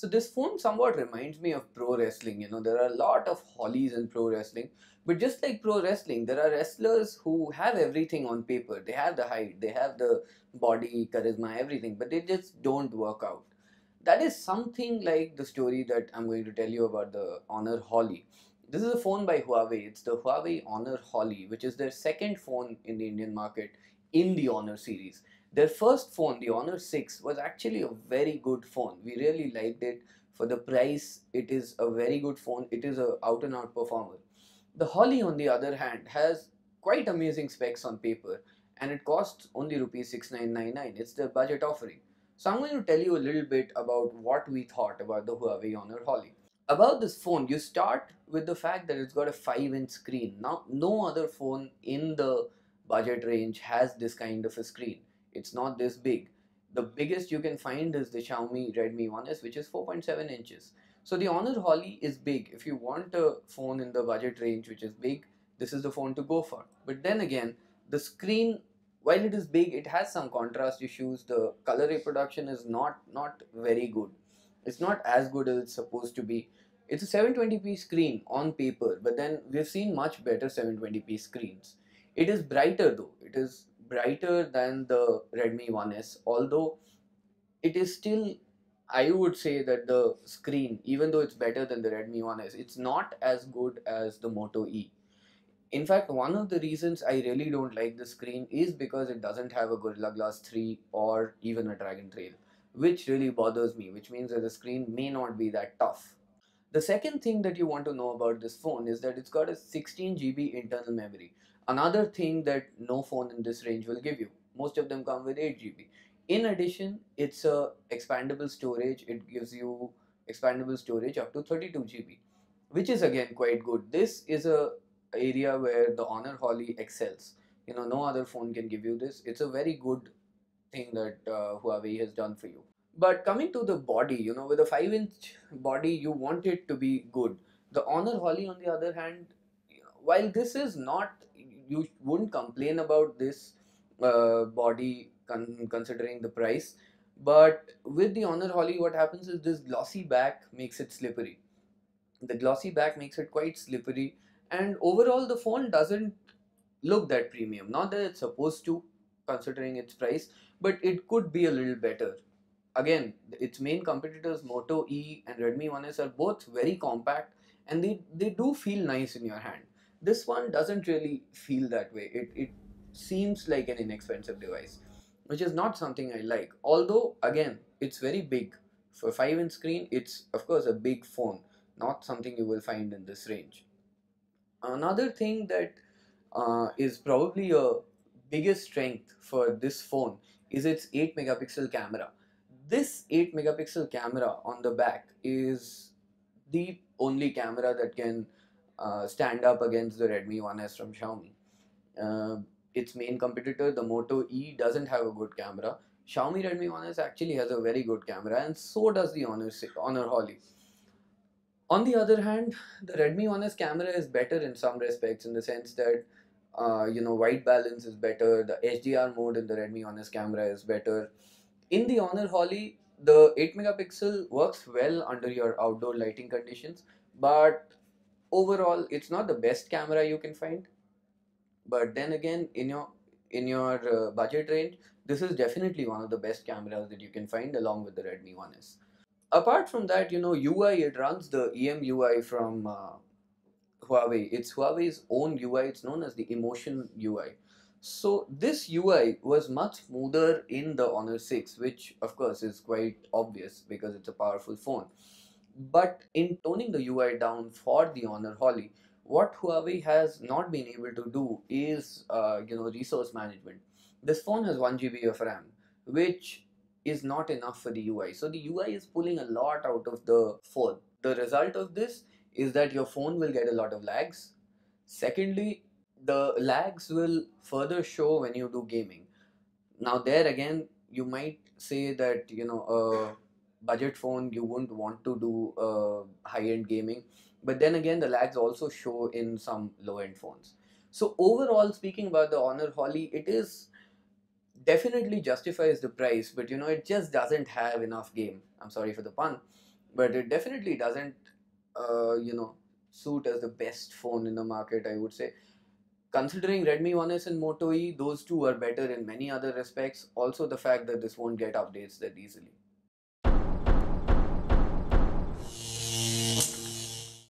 So this phone somewhat reminds me of pro wrestling. There are a lot of Hollies in pro wrestling, but just like pro wrestling, there are wrestlers who have everything on paper. They have the height, they have the body, charisma, everything, but they just don't work out. That is something like the story that I'm going to tell you about the Honor Holly. This is a phone by Huawei. It's the Huawei Honor Holly, which is their second phone in the Indian market in the Honor series. Their first phone, the Honor 6, was actually a very good phone. We really liked it. For the price, it is a very good phone. It is a out and out performer. The Holly, on the other hand, has quite amazing specs on paper, and it costs only rupees 6999. It's the budget offering. So I'm going to tell you a little bit about what we thought about the Huawei Honor Holly. About this phone, you start with the fact that it's got a 5-inch screen. Now, no other phone in the budget range has this kind of a screen. It's not this big. The biggest you can find is the Xiaomi Redmi 1S, which is 4.7 inches. So the Honor Holly is big. If you want a phone in the budget range which is big, this is the phone to go for. But then again, the screen, while it is big, it has some contrast issues. The color reproduction is not very good. It's not as good as it's supposed to be. It's a 720p screen on paper, but then we've seen much better 720p screens. It is brighter though. It is brighter than the Redmi 1S, although it is still, I would say that the screen, even though it's better than the Redmi 1S, it's not as good as the Moto E. In fact, one of the reasons I really don't like the screen is because it doesn't have a Gorilla Glass 3 or even a Dragon Trail, which really bothers me, which means that the screen may not be that tough. The second thing that you want to know about this phone is that it's got a 16 GB internal memory. Another thing that no phone in this range will give you. Most of them come with 8 GB. In addition, it's a expandable storage. It gives you expandable storage up to 32 GB, which is again quite good. This is a area where the Honor Holly excels. No other phone can give you this. It's a very good thing that Huawei has done for you. But coming to the body, with a 5-inch body, you want it to be good. The Honor Holly, on the other hand, while this is not, you wouldn't complain about this body considering the price. But with the Honor Holly, what happens is this glossy back makes it slippery. The glossy back makes it quite slippery, and overall, the phone doesn't look that premium. Not that it's supposed to, considering its price, but it could be a little better. Again, its main competitors Moto E and Redmi 1S are both very compact, and they do feel nice in your hand. This one doesn't really feel that way. It seems like an inexpensive device, which is not something I like. Although, again, it's very big. For a 5-inch screen, it's of course a big phone, not something you will find in this range. Another thing that is probably a biggest strength for this phone is its 8 megapixel camera. This 8 megapixel camera on the back is the only camera that can stand up against the Redmi 1S from Xiaomi. Its main competitor, the Moto E, doesn't have a good camera. Xiaomi Redmi 1S actually has a very good camera, and so does the Honor Holly. On the other hand, the Redmi 1S camera is better in some respects, in the sense that white balance is better, the HDR mode in the Redmi 1S camera is better. In the Honor Holly, the 8 megapixel works well under your outdoor lighting conditions, but overall, it's not the best camera you can find. But then again, in your budget range, this is definitely one of the best cameras that you can find along with the Redmi 1S. Apart from that, UI, it runs the EMUI from Huawei. It's Huawei's own UI. It's known as the Emotion UI. So this UI was much smoother in the Honor 6, which of course is quite obvious because it's a powerful phone. But in toning the UI down for the Honor Holly, what Huawei has not been able to do is, resource management. This phone has 1 GB of RAM, which is not enough for the UI. So the UI is pulling a lot out of the phone. The result of this is that your phone will get a lot of lags. Secondly, the lags will further show when you do gaming. Now there again, you might say that a budget phone you wouldn't want to do high-end gaming, but then again the lags also show in some low-end phones. So overall, speaking about the Honor Holly, it is definitely justifies the price, but it just doesn't have enough game. I'm sorry for the pun. but it definitely doesn't, suit as the best phone in the market, I would say. Considering Redmi 1S and Moto E, those two are better in many other respects. Also, the fact that this won't get updates that easily.